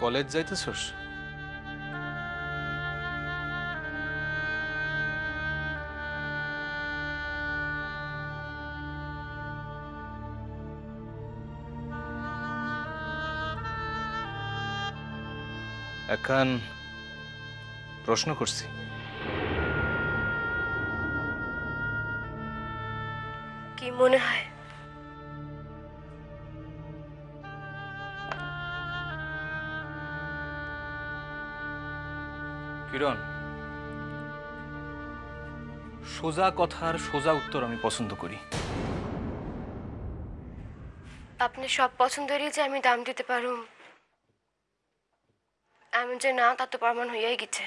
College যাইতেছস? এখন প্রশ্ন করছি। কি মনে হয়? কিরণ, সোজা কথার সোজা উত্তর আমি পছন্দ করি। আপনি সব পছন্দেরই যে আমি দাম দিতে পারুম এমন যে না, তা তো প্রমাণ হইয়াই গেছে।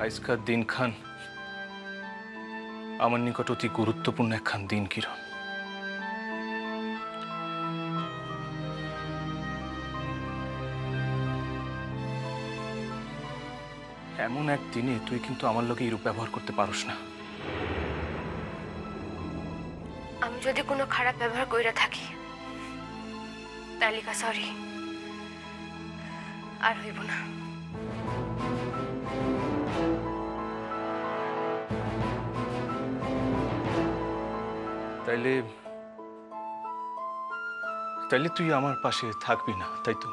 আজকার দিন খান আমার নিকট অতি গুরুত্বপূর্ণ একখান দিন কিরণ। এমন এক দিনে তুই কিন্তু আমার লোকে এরূপ ব্যবহার করতে পারস না। আমি যদি কোনো খারাপ ব্যবহার কইরা থাকি তালিকা সরি, আর হইব না। তাইলে তাইলে তুই আমার পাশে থাকবি না, তাই তো?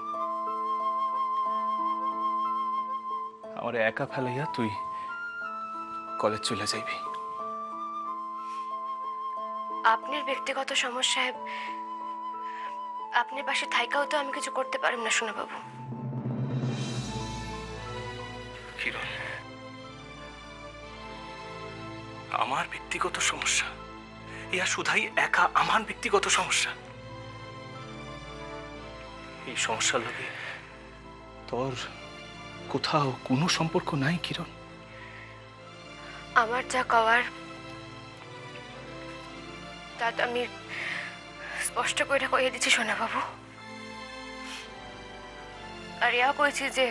আমার একা ফেলাইয়া তুই কলেজ চলে যাইবি। আপনার ব্যক্তিগত সমস্যায় আপনার পাশে থাইকাও তো আমি কিছু করতে পারব না সোনা বাবু। কিরণ, আমার ব্যক্তিগত সমস্যা, ইয়া শুধাই একা আমার ব্যক্তিগত সমস্যা। এই সমস্যার লগে তোর কোথাও কোনো সম্পর্ক নাই কিরণ। আমার যা কওয়ার তা তো আমি স্পষ্ট করে কইয়া দিচ্ছি সোনা বাবু। আর ইয়া কইছি যে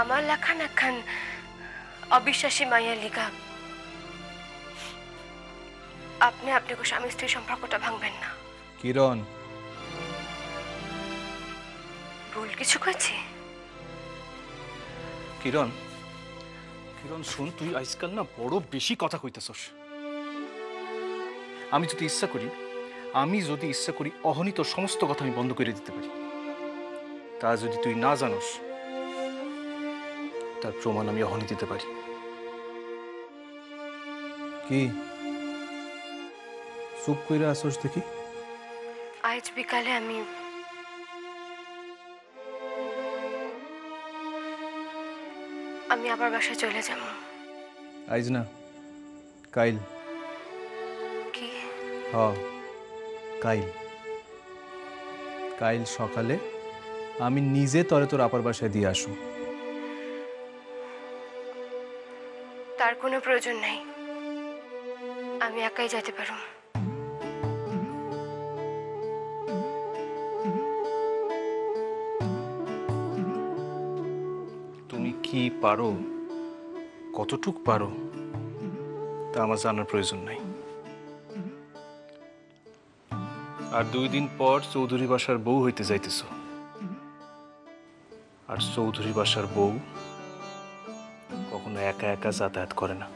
আমার লেখান একখান অবিশ্বাসী মাইয়ার লিগা আপনি আপনাকে স্বামী স্ত্রী সম্পর্কটা ভাঙবেন না। কিরণ, ভুল কিছু কইছি? কিরণ, কিরণ শুন, তুই আজকাল না বড় বেশি কথা কইতেছস। আমি যদি ইচ্ছা করি অহনি তোর সমস্ত কথা আমি বন্ধ করে দিতে পারি। তা যদি তুই না জানোস তার প্রমাণ আমি অহনি দিতে পারি। কি চুপ কইরা আসছ দেখি? আজ বিকালে আমি আবার বাসায় চলে যাব। আইজ না, কাইল। কি? কাইল কাইল সকালে আমি নিজে তরে তোর আপার বাসায় দিয়ে আসুম। তার কোনো প্রয়োজন নাই, আমি একাই যেতে পারো। তুমি কি পারো, কতটুক পারো তা আমার জানার প্রয়োজন নাই। আর 2 দিন পর চৌধুরী বাসার বউ হইতে যাইতেছ। আর চৌধুরী বাসার বউ কখনো একা একা যাতায়াত করে না।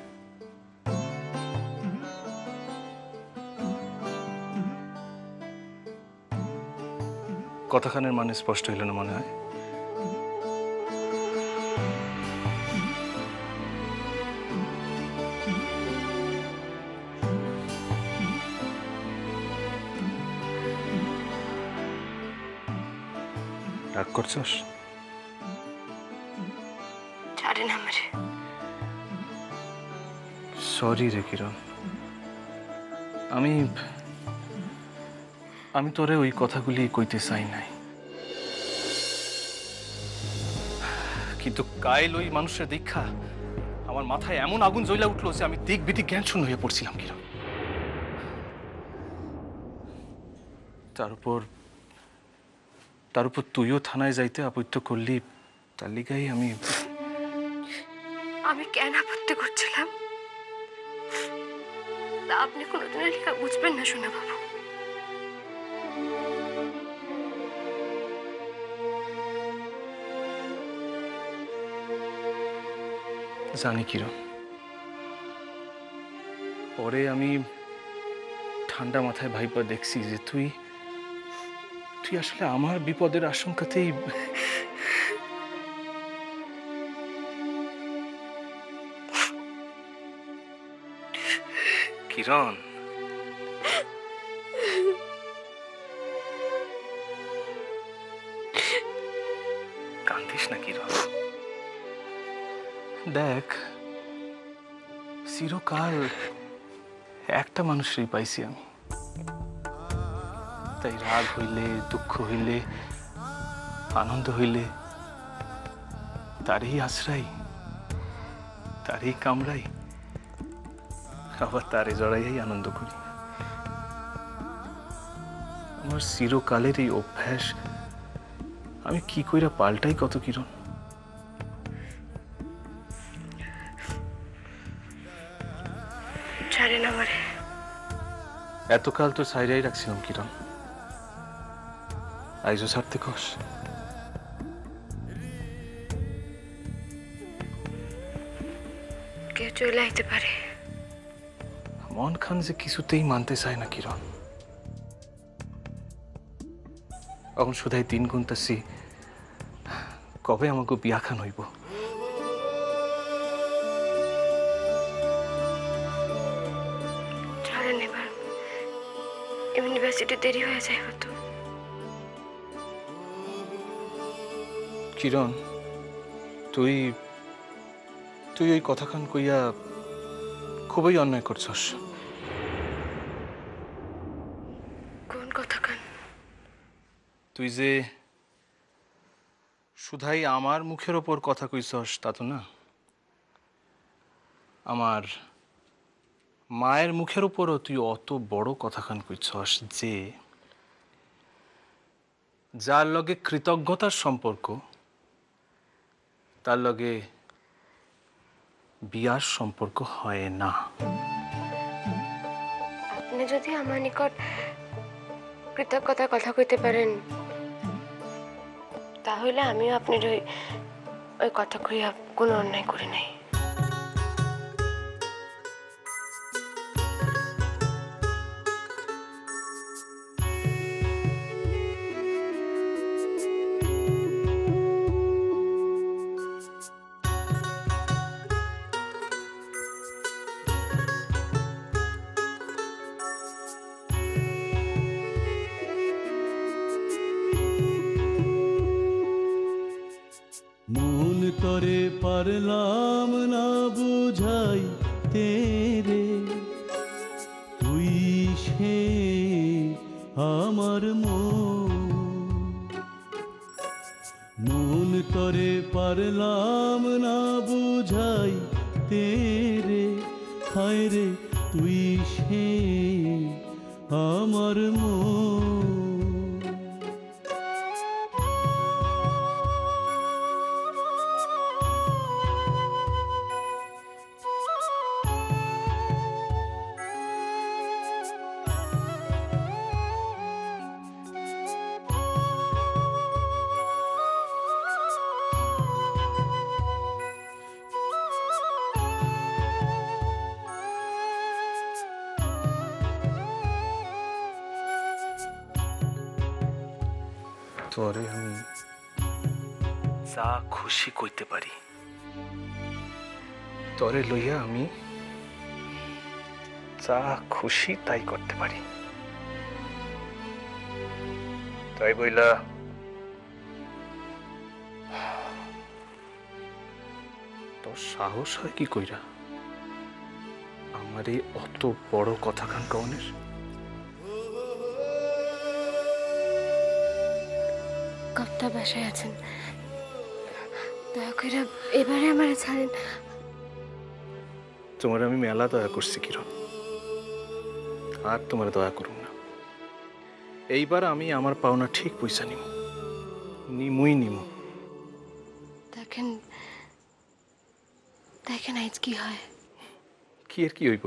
কথাখানের মানে স্পষ্ট হইল না মনে হয়? রাগ করছস? ছাড়েন আমারে। সরি রে কিরণ, আমি তোরে ওই কথাগুলি কইতে চাই নাই, কিন্তু কাইল ওই মানুষের দীক্ষা আমার মাথায় এমন আগুন জ্বলা উঠলো যে আমি দিক বিদিক জ্ঞান শূন্য হয়ে পড়ছিলাম কিরণ। তার উপর তুইও থানায় যাইতে আপত্তি করলি, তার লিগাই আমি আমি কেন আপত্তি করছিলাম তা আপনি কোনোদিনও লেখা বুঝবেন না সোনা বাবু। জানি কিরণ, পরে আমি ঠান্ডা মাথায় ভাইবা দেখছি যে তুই তুই আসলে আমার বিপদের আশঙ্কাতেই কিরণ, কান্দিস না কিরণ। দেখ, চিরকাল একটা মানুষই পাইছি আমি, তাই রাগ হইলে, দুঃখ হইলে, আনন্দ হইলে তারই আশ্রয়, তারই কামড়াই, আবার তারে জড়াইয়াই আনন্দ করি। আমার চিরকালের এই অভ্যাস আমি কি কইরা পাল্টাই কত কিরণ। ছাড়েন আমারে। এতকাল তো সাইরাই রাখছিলাম কিরণ, আইজো ছাড়তে কস। কেউ চলে আইতে পারে। মন খান যে কিছুতেই মানতে চায় না কিরণ। এখন শুধাই দিন গুনতাছি কবে আমাকে বিয়া খান হইব। ছাড়েন এবার, ইউনিভার্সিটি দেরি হয়ে যায় হতো। কিরণ, তুই তুই ওই কথাখান কইয়া খুবই অন্যায় করছস। কোন কথা কান? তুই যে শুধাই আমার মুখের ওপর কথা কইছস তা তো না, আমার মায়ের মুখের উপরও তুই অত বড় কথাখান কইছস যে যার লগে কৃতজ্ঞতার সম্পর্ক তার লগে বিয়ার সম্পর্ক হয় না। আপনি যদি আমার নিকট কৃতজ্ঞতার কথা কইতে পারেন তাহলে আমিও আপনার ওই কথা কইয়া কোনো অন্যায় করি নাই। মন করে পারলাম না বুঝাই তেরে, তুই সে আমার মন করে পারলাম না বুঝাই তেরে, হায় রে তুই সে আমার তোরে আমি যা খুশি কইতে পারি, তোরে লইয়া আমি যা খুশি তাই করতে পারি। তাই বইলা তোর সাহস হয় কি কইরা আমার এই অত বড় কথাখান কওনের? কর্তা বাসায় আছেন, দয়া করে এবারে আমার ছাড়েন। তোমার আমি মেলা দয়া করছি কিরণ, আর তোমার দয়া করুন না। এইবার আমি আমার পাওনা ঠিক পয়সা নিমুই নিমু। দেখেন দেখেন আজ কি হয়। কি আর কি হইব?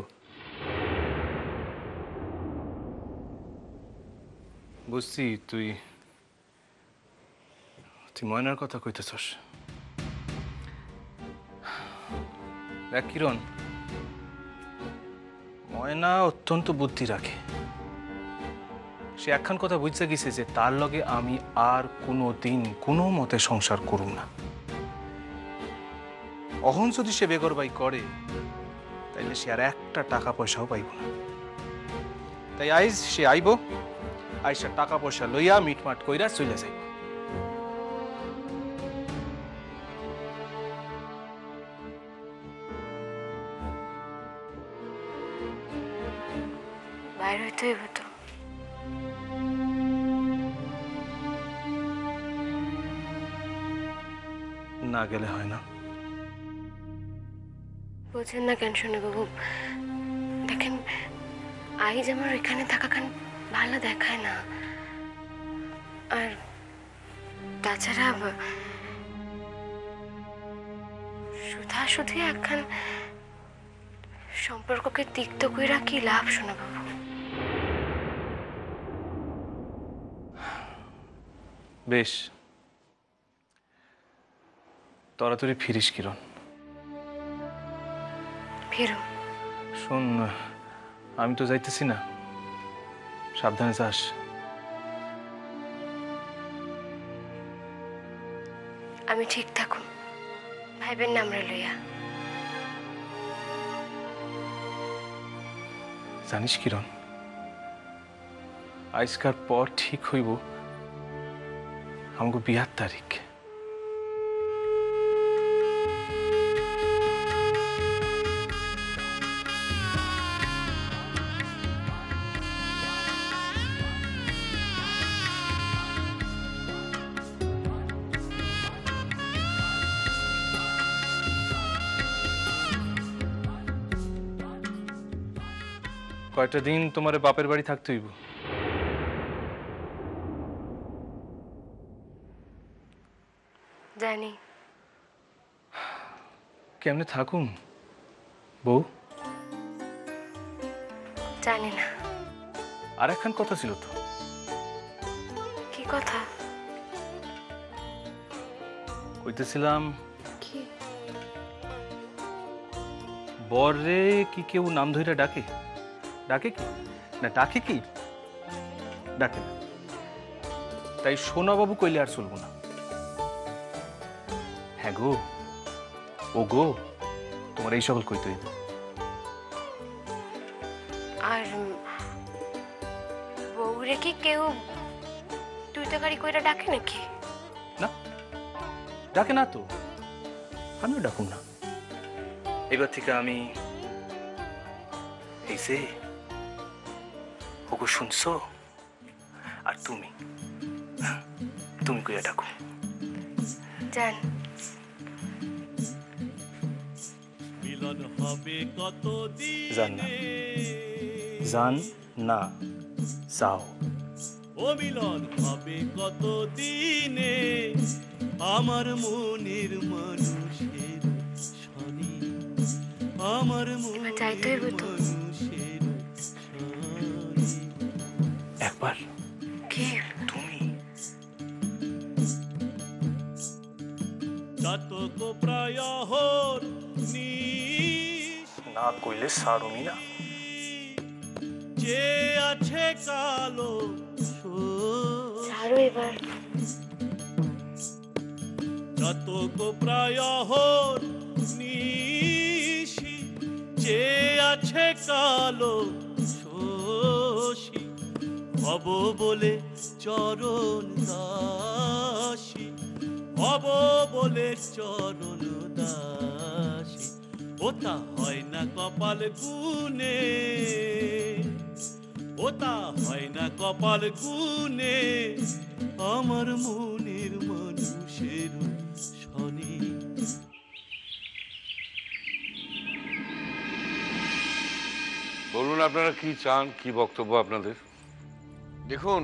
বুঝছি তুই ময়নার কথা কইতেছস। দেখ কিরণ, ময়না অত্যন্ত বুদ্ধি রাখে। সে একখান কথা বুঝতে গেছে যে তার লগে আমি আর কোনো দিন কোনো মতে সংসার করুম না। অহন যদি সে বেগরবাই করে তাইলে সে আর একটা টাকা পয়সাও পাইব না। তাই আইজ সে আইব, আইসা টাকা পয়সা লইয়া মিটমাট কইরা চলে যাইব। বাইরে হইতে হইব তো। না গেলে হয় না। বোঝেন না কেন শুনে বাবু? দেখেন আইজ আমার এখানে থাকাখান ভালো দেখায় না। আর তাছাড়া সুধা শুধু একখান সম্পর্ককে তিক্ত কইরা কি লাভ শোনা বাবু? বেশ, তরাতরি ফিরিস কিরণ। ফিরো। শোন, আমি তো যাইতেছি না, সাবধানে যাস। আমি ঠিক থাকুন, ভাইবেন না আমরা লইয়া। জানিস কিরণ, আজকার পর ঠিক হইব আমাকে বিয়ার তারিখ। কয়টা দিন তোমার বাপের বাড়ি থাকতে হইব? জানি। কেমনে থাকুম বউ? জানি না। আর একখান কথা ছিল তো। কি কথা? কইতেছিলাম কি? বরে কি কেউ নাম ধইরা ডাকে? ডাকে কি না ডাকে কি? ডাকে না। তাই সোনাবাবু কইলে আর চলবো না। হ্যাঁ গো, ও গো, তোমার এই সকল কইতে হইব। আর বউরে কি কেউ তুই তাকারি কইরা ডাকে নাকি? না, ডাকে না তো, আমিও ডাকুম না। এবার থেকে আমি এই যে ওগো শুনছো, আর তুমি তুমি কইয়া ডাকো। জান। মিলন হবে কতদিন জান না, জান না, যাও। ও মিলন হবে কতদিনে আমার মনের মানুষের শনি, আমার এবার যাইতে হইব তো। মানুষের শনি। একবার কি? তুমি চাতক প্রায় না কইলে সারুমি না। যে আছে কালো ছাড়ো এবার। চাতক প্রায় নিশি, যে আছে কালো শোষী, হব বলে চরণ দাসী, হব বলে চরণ দাসী। ওটা হয় না কপাল গুনে, ওটা হয় না কপাল গুনে আমার মনের মানুষের শনি। বলুন আপনারা কি চান, কি বক্তব্য আপনাদের? দেখুন,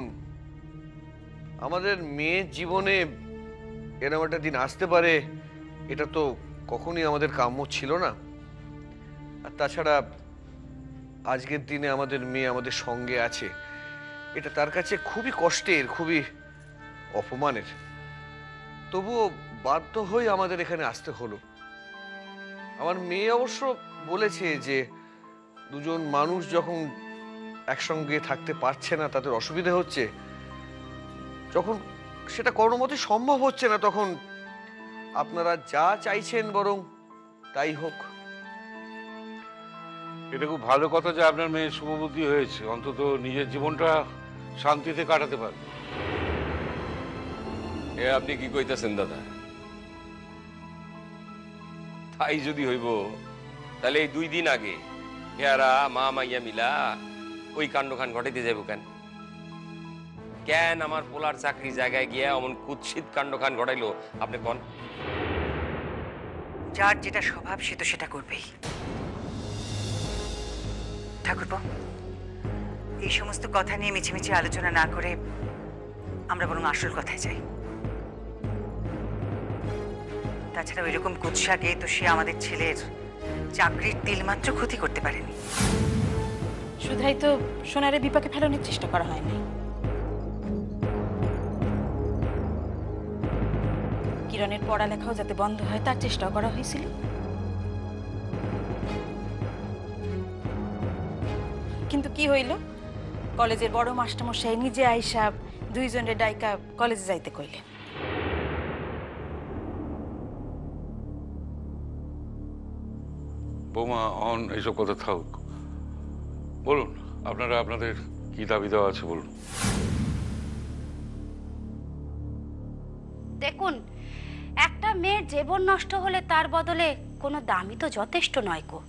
আমাদের মেয়ের জীবনে এরকম একটা দিন আসতে পারে এটা তো কখনোই আমাদের কাম্য ছিল না। আর তাছাড়া আজকের দিনে আমাদের মেয়ে আমাদের সঙ্গে আছে, এটা তার কাছে খুবই কষ্টের, খুবই অপমানের। তবুও বাধ্য হয়ে আমাদের এখানে আসতে হলো। আমার মেয়ে অবশ্য বলেছে যে দুজন মানুষ যখন একসঙ্গে থাকতে পারছে না, তাদের অসুবিধা হচ্ছে, যখন সেটা কোনো মতে সম্ভব হচ্ছে না, তখন আপনারা যা চাইছেন বরং তাই হোক। এটা খুব ভালো কথা যে আপনার মেয়ে শুভবুদ্ধি হয়েছে, অন্তত নিজের জীবনটা শান্তিতে কাটাতে পারবে। এ আপনি কি কইতাছেন দাদা? তাই যদি হইব তাহলে এই 2 দিন আগে হেয়ারা মা মাইয়া মিলা ওই কাণ্ডখান ঘটাইতে যাইব কেন? কেন আমার পোলার চাকরি জায়গায় গিয়া অমন কুৎসিত কাণ্ডখান ঘটাইলো আপনি কোন? যার যেটা স্বভাব সে তো সেটা করবেই। ঠাকুরপো, এই সমস্ত কথা নিয়ে মিছিমিছি আলোচনা না করে আমরা বরং আসল কথায় যাই। তাছাড়া ওই রকম কুৎসাকে তো সে আমাদের ছেলের চাকরির তিলমাত্র ক্ষতি করতে পারেনি। শুধাই তো সোনারে বিপাকে ফেলানোর চেষ্টা করা হয়নি। কিরণের পড়ালেখাও যাতে বন্ধ হয় তার চেষ্টাও করা হয়েছিল। কিন্তু কি হইল? কলেজের বড় মাস্টারমশাই নিজে আইসা 2 জনের ডাইকা কলেজে যাইতে কইলেন। বৌমা, এইসব কথা থাকুক, বলুন আপনারা আপনাদের কি দাবি দেওয়া আছে বলুন। দেখুন, একটা মেয়ের জীবন নষ্ট হলে তার বদলে কোনো দামই তো যথেষ্ট নয় গো।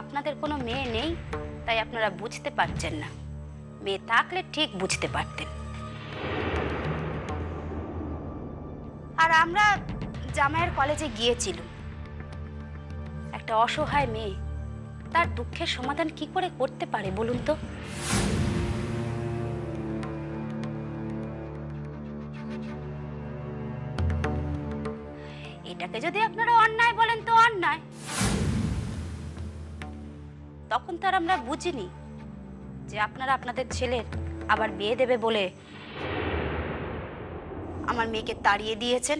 আপনাদের কোনো মেয়ে নেই, তাই আপনারা বুঝতে পারছেন না। মেয়ে থাকলে ঠিক বুঝতে পারতেন। আর আমরা জামাইয়ের কলেজে গিয়েছিলাম। একটা অসহায় মেয়ে তার দুঃখের সমাধান কি করে করতে পারে বলুন তো? এটাকে যদি আপনারা অন্যায় বলেন তো অন্যায়। তখন তার আমরা বুঝিনি যে আপনারা আপনাদের ছেলের আবার বিয়ে দেবে বলে আমার মেয়েকে তাড়িয়ে দিয়েছেন।